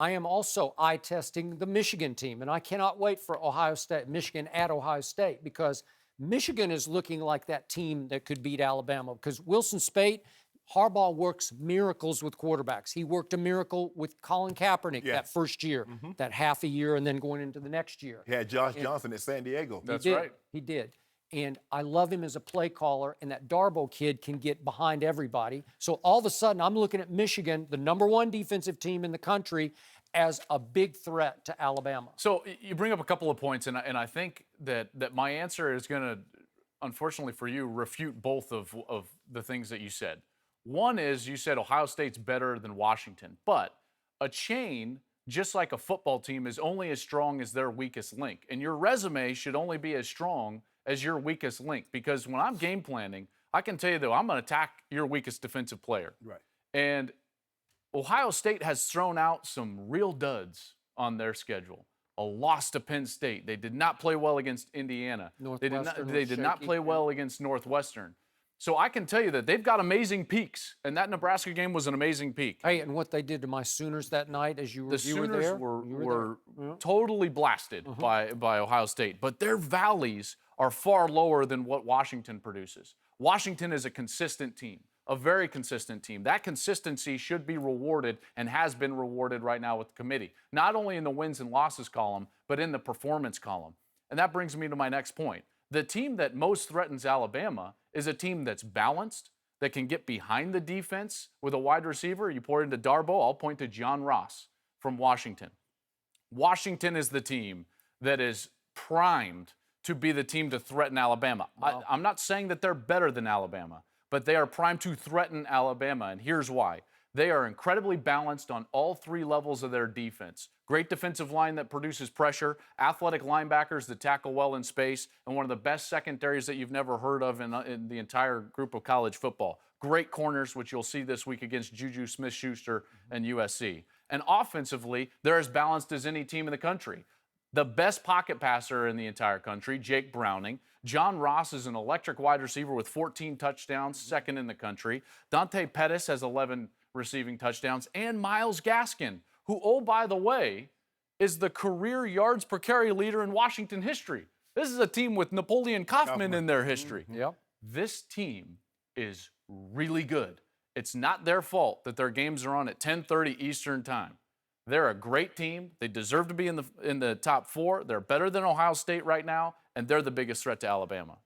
I am also eye testing the Michigan team, and I cannot wait for Michigan at Ohio State, because Michigan is looking like that team that could beat Alabama. Because Wilson Spate, Harbaugh works miracles with quarterbacks. He worked a miracle with Colin Kaepernick that first year, that half a year, and then going into the next year. He had Josh Johnson at San Diego. That's right. He did. And I love him as a play caller, and that Darboh kid can get behind everybody. So all of a sudden, I'm looking at Michigan, the #1 defensive team in the country, as a big threat to Alabama. So you bring up a couple of points, and I think that my answer is going to, unfortunately for you, refute both of the things that you said. One is you said Ohio State's better than Washington, but a chain, just like a football team, is only as strong as their weakest link. And your resume should only be as strong as your weakest link, because when I'm game planning, I can tell you, though, I'm going to attack your weakest defensive player. Right. And Ohio State has thrown out some real duds on their schedule. A loss to Penn State. They did not play well against Indiana. They did not play well against Northwestern. So I can tell you that they've got amazing peaks, and that Nebraska game was an amazing peak. Hey, and what they did to my Sooners that night, as you were there? The Sooners were totally blasted by Ohio State, but their valleys are far lower than what Washington produces. Washington is a consistent team, a very consistent team. That consistency should be rewarded and has been rewarded right now with the committee, not only in the wins and losses column, but in the performance column. And that brings me to my next point. The team that most threatens Alabama is a team that's balanced, that can get behind the defense with a wide receiver. You pour into Darboh, I'll point to John Ross from Washington. Washington is the team that is primed to be the team to threaten Alabama. Wow. I'm not saying that they're better than Alabama, but they are primed to threaten Alabama, and here's why. They are incredibly balanced on all three levels of their defense. Great defensive line that produces pressure, athletic linebackers that tackle well in space, and one of the best secondaries that you've never heard of in the entire group of college football. Great corners, which you'll see this week against Juju Smith-Schuster and USC. And offensively, they're as balanced as any team in the country. The best pocket passer in the entire country, Jake Browning. John Ross is an electric wide receiver with 14 touchdowns, second in the country. Dante Pettis has 11 receiving touchdowns. And Myles Gaskin, who, oh, by the way, is the career yards per carry leader in Washington history. This is a team with Napoleon Kaufman in their history. Yep. This team is really good. It's not their fault that their games are on at 10:30 Eastern time. They're a great team. They deserve to be in the top four. They're better than Ohio State right now, and they're the biggest threat to Alabama.